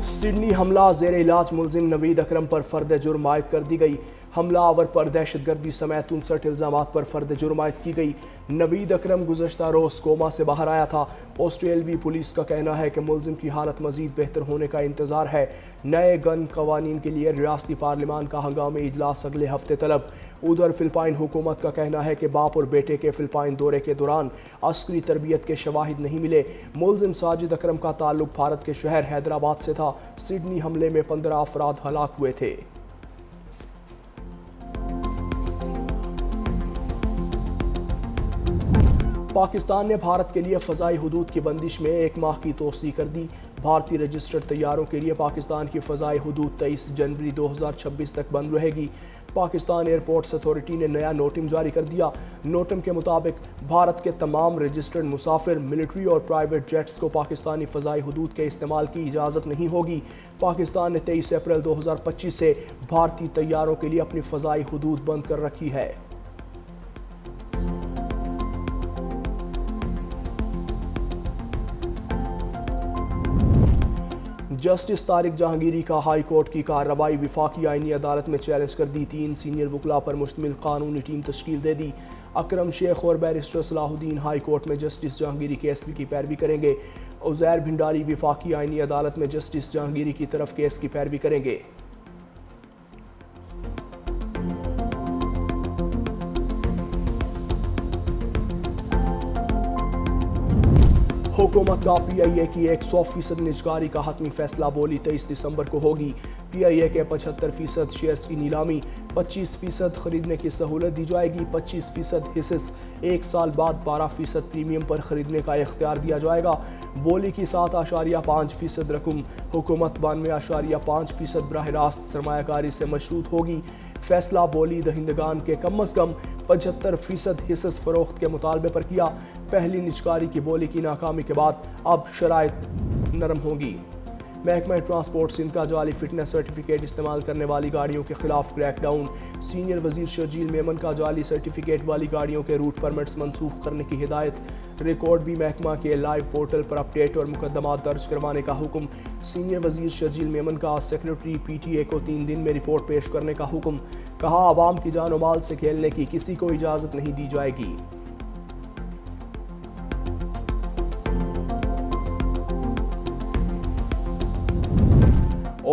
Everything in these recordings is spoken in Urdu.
سڈنی حملہ زیر علاج ملزم نوید اکرم پر فرد جرم عائد کر دی گئی۔ حملہ آور پر دہشت گردی سمیت 59 الزامات پر فرد جرم عائد کی گئی۔ نوید اکرم گزشتہ روز کوما سے باہر آیا تھا۔ آسٹریلوی پولیس کا کہنا ہے کہ ملزم کی حالت مزید بہتر ہونے کا انتظار ہے۔ نئے گن قوانین کے لیے ریاستی پارلیمان کا ہنگامی اجلاس اگلے ہفتے طلب۔ ادھر فلپائن حکومت کا کہنا ہے کہ باپ اور بیٹے کے فلپائن دورے کے دوران عسکری تربیت کے شواہد نہیں ملے۔ ملزم ساجد اکرم کا تعلق بھارت کے شہر حیدرآباد سے تھا۔ سڈنی حملے میں 15 افراد ہلاک ہوئے تھے۔ پاکستان نے بھارت کے لیے فضائی حدود کی بندش میں 1 ماہ کی توسیع کر دی۔ بھارتی رجسٹرڈ طیاروں کے لیے پاکستان کی فضائی حدود 23 جنوری 2026 تک بند رہے گی۔ پاکستان ایئرپورٹس اتھارٹی نے نیا نوٹم جاری کر دیا۔ نوٹم کے مطابق بھارت کے تمام رجسٹرڈ مسافر، ملٹری اور پرائیویٹ جیٹس کو پاکستانی فضائی حدود کے استعمال کی اجازت نہیں ہوگی۔ پاکستان نے 23 اپریل 2025 سے بھارتی طیاروں کے لیے اپنی فضائی حدود بند کر رکھی ہے۔ جسٹس طارق جہانگیری کا ہائی کورٹ کی کارروائی وفاقی آئینی عدالت میں چیلنج کر دی۔ 3 سینئر وکلاء پر مشتمل قانونی ٹیم تشکیل دے دی۔ اکرم شیخ اور بیرسٹر صلاح الدین ہائی کورٹ میں جسٹس جہانگیری کیس کی پیروی کریں گے۔ عزیر بھنڈاری وفاقی آئینی عدالت میں جسٹس جہانگیری کی طرف کیس کی پیروی کریں گے۔ حکومت کا پی آئی اے کی 100% نجکاری کا حتمی فیصلہ بولی 23 دسمبر کو ہوگی۔ پی آئی اے کے 75% شیئرز کی نیلامی، 25% خریدنے کی سہولت دی جائے گی۔ 25% حصص 1 سال بعد 12% پریمیم پر خریدنے کا اختیار دیا جائے گا۔ بولی کی 7.5% رقم حکومت 92.5% براہ راست سرمایہ کاری سے مشروط ہوگی۔ فیصلہ بولی دہندگان کے کم از کم 75% حصص فروخت کے مطالبے پر کیا۔ پہلی نجکاری کی بولی کی ناکامی کے بعد اب شرائط نرم ہوگی۔ محکمہ ٹرانسپورٹ سندھ کا جعلی فٹنس سرٹیفکیٹ استعمال کرنے والی گاڑیوں کے خلاف کریک ڈاؤن۔ سینئر وزیر شرجیل میمن کا جعلی سرٹیفکیٹ والی گاڑیوں کے روٹ پرمٹس منسوخ کرنے کی ہدایت۔ ریکارڈ بھی محکمہ کے لائیو پورٹل پر اپڈیٹ اور مقدمات درج کروانے کا حکم۔ سینئر وزیر شرجیل میمن کا سیکریٹری پی ٹی اے کو 3 دن میں رپورٹ پیش کرنے کا حکم۔ کہا عوام کی جان و مال سے کھیلنے کی کسی کو اجازت نہیں دی جائے گی۔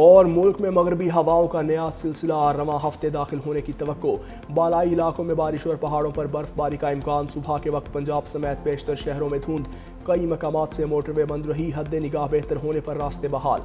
اور ملک میں مغربی ہواؤں کا نیا سلسلہ رواں ہفتے داخل ہونے کی توقع۔ بالائی علاقوں میں بارش اور پہاڑوں پر برف باری کا امکان۔ صبح کے وقت پنجاب سمیت بیشتر شہروں میں دھند۔ کئی مقامات سے موٹر وے بند رہی۔ حد نگاہ بہتر ہونے پر راستے بحال۔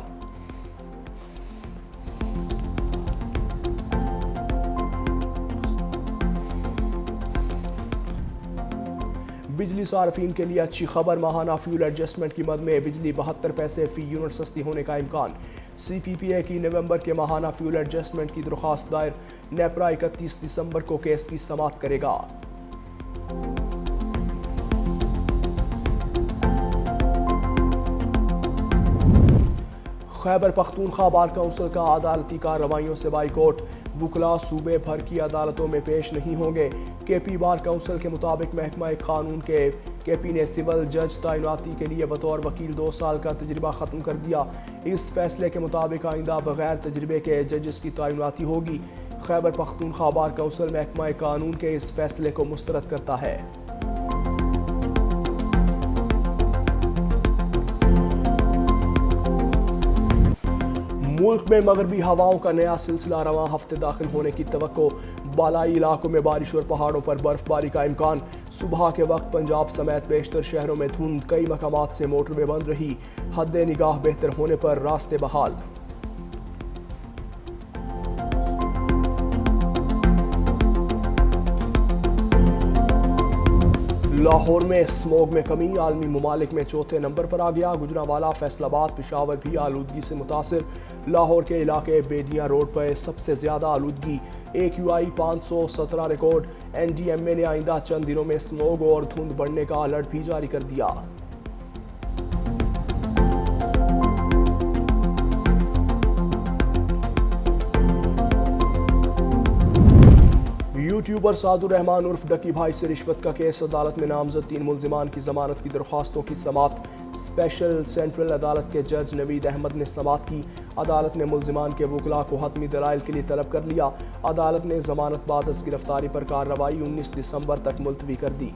بجلی صارفین کے لیے اچھی خبر، ماہانہ فیول ایڈجسٹمنٹ کی مد میں بجلی 72 پیسے فی یونٹ سستی ہونے کا امکان۔ سی پی پی اے کی نومبر کے ماہانہ فیول ایڈجسٹمنٹ کی درخواست دائر، نیپرا 31 دسمبر کو کیس کی سماعت کرے گا۔ خیبر پختونخوا بار کونسل کا عدالتی کارروائیوں سے بائیکاٹ۔ وکلاء صوبے بھر کی عدالتوں میں پیش نہیں ہوں گے۔ کے پی بار کونسل کے مطابق محکمہ قانون کے پی نے سول جج تعیناتی کے لیے بطور وکیل 2 سال کا تجربہ ختم کر دیا۔ اس فیصلے کے مطابق آئندہ بغیر تجربے کے ججز کی تعیناتی ہوگی۔ خیبر پختونخوا بار کونسل محکمہ قانون کے اس فیصلے کو مسترد کرتا ہے۔ ملک میں مغربی ہواؤں کا نیا سلسلہ رواں ہفتے داخل ہونے کی توقع۔ بالائی علاقوں میں بارش اور پہاڑوں پر برف باری کا امکان۔ صبح کے وقت پنجاب سمیت بیشتر شہروں میں دھند۔ کئی مقامات سے موٹر وے بند رہی۔ حد نگاہ بہتر ہونے پر راستے بحال۔ لاہور میں اسموگ میں کمی، عالمی ممالک میں چوتھے نمبر پر آ گیا۔ گجرانوالہ، فیصل آباد، پشاور بھی آلودگی سے متاثر۔ لاہور کے علاقے بیدیاں روڈ پر سب سے زیادہ آلودگی، AQI 517 ریکارڈ۔ NDMA نے آئندہ چند دنوں میں اسموگ اور دھند بڑھنے کا الرٹ بھی جاری کر دیا۔ یوٹیوبر سعد الرحمان عرف ڈکی بھائی سے رشوت کا کیس، عدالت میں نامزد 3 ملزمان کی ضمانت کی درخواستوں کی سماعت۔ اسپیشل سینٹرل عدالت کے جج نوید احمد نے سماعت کی۔ عدالت نے ملزمان کے وکلاء کو حتمی دلائل کے لیے طلب کر لیا۔ عدالت نے ضمانت بعد از گرفتاری پر کارروائی 19 دسمبر تک ملتوی کر دی۔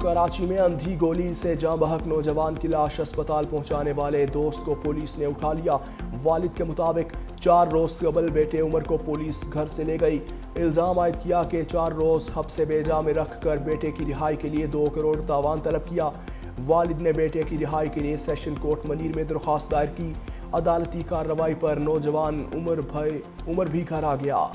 کراچی میں اندھی گولی سے جاں بحق نوجوان کی لاش اسپتال پہنچانے والے دوست کو پولیس نے اٹھا لیا۔ والد کے مطابق 4 روز قبل بیٹے عمر کو پولیس گھر سے لے گئی۔ الزام عائد کیا کہ 4 روز حبس بے جا میں رکھ کر بیٹے کی رہائی کے لیے 2 کروڑ تاوان طلب کیا۔ والد نے بیٹے کی رہائی کے لیے سیشن کورٹ ملیر میں درخواست دائر کی۔ عدالتی کارروائی پر نوجوان عمر بھی گھر آ گیا۔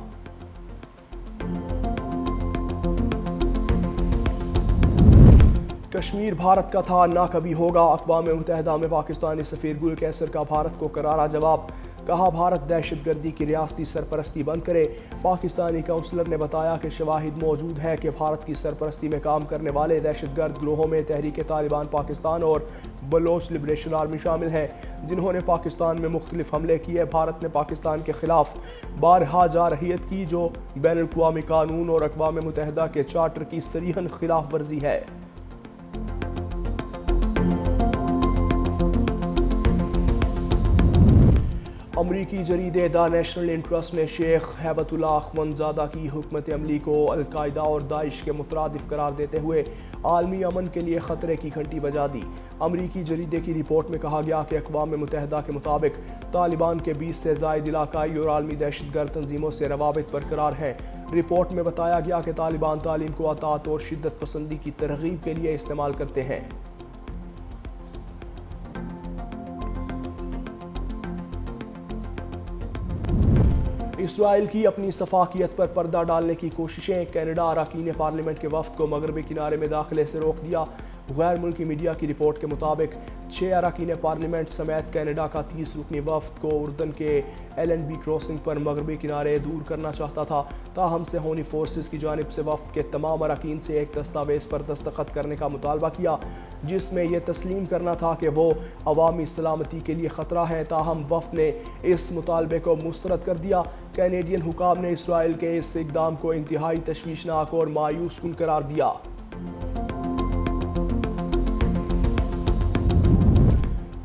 کشمیر بھارت کا تھا، نہ کبھی ہوگا۔ اقوام متحدہ میں پاکستانی سفیر گل کیسر کا بھارت کو کرارا جواب۔ کہا بھارت دہشت گردی کی ریاستی سرپرستی بند کرے۔ پاکستانی کونسلر نے بتایا کہ شواہد موجود ہے کہ بھارت کی سرپرستی میں کام کرنے والے دہشت گرد گروہوں میں تحریک طالبان پاکستان اور بلوچ لبریشن آرمی شامل ہیں، جنہوں نے پاکستان میں مختلف حملے کیے۔ بھارت نے پاکستان کے خلاف بارہا جارحیت کی، جو بین الاقوامی قانون اور اقوام متحدہ کے چارٹر کی صریحاً خلاف ورزی ہے۔ امریکی جریدے دا نیشنل انٹرسٹ نے شیخ ہیبت اللہ اخونزادہ کی حکمت عملی کو القاعدہ اور داعش کے مترادف قرار دیتے ہوئے عالمی امن کے لیے خطرے کی گھنٹی بجا دی۔ امریکی جریدے کی رپورٹ میں کہا گیا کہ اقوام متحدہ کے مطابق طالبان کے 20 سے زائد علاقائی اور عالمی دہشت گرد تنظیموں سے روابط برقرار ہیں۔ رپورٹ میں بتایا گیا کہ طالبان تعلیم کو اطاعت اور شدت پسندی کی ترغیب کے لیے استعمال کرتے ہیں۔ اسرائیل کی اپنی سفاکیت پر پردہ ڈالنے کی کوششیں۔ کینیڈا اراکین پارلیمنٹ کے وفد کو مغربی کنارے میں داخلے سے روک دیا۔ غیر ملکی میڈیا کی رپورٹ کے مطابق 6 اراکین پارلیمنٹ سمیت کینیڈا کا 30 رکنی وفد کو اردن کے ایل اینڈ بی کراسنگ پر مغربی کنارے دور کرنا چاہتا تھا۔ تاہم صہیونی فورسز کی جانب سے وفد کے تمام اراکین سے ایک دستاویز پر دستخط کرنے کا مطالبہ کیا، جس میں یہ تسلیم کرنا تھا کہ وہ عوامی سلامتی کے لیے خطرہ ہیں۔ تاہم وفد نے اس مطالبے کو مسترد کر دیا۔ کینیڈین حکام نے اسرائیل کے اس اقدام کو انتہائی تشویشناک اور مایوس کن قرار دیا۔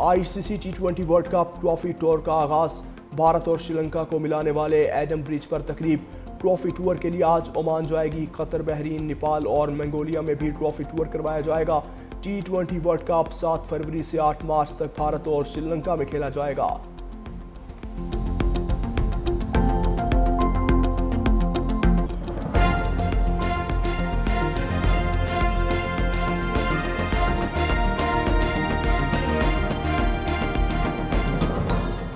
آئی سی سی T20 world cup trophy tour کا آغاز۔ بھارت اور سری لنکا کو ملانے والے ایڈم برج پر تقریب۔ ٹرافی ٹور کے لیے آج عمان جائے گی۔ قطر، بحرین، نیپال اور منگولیا میں بھی ٹرافی ٹور کروایا جائے گا۔ T20 ورلڈ کپ 7 فروری سے 8 مارچ تک بھارت اور سری لنکا میں کھیلا جائے گا۔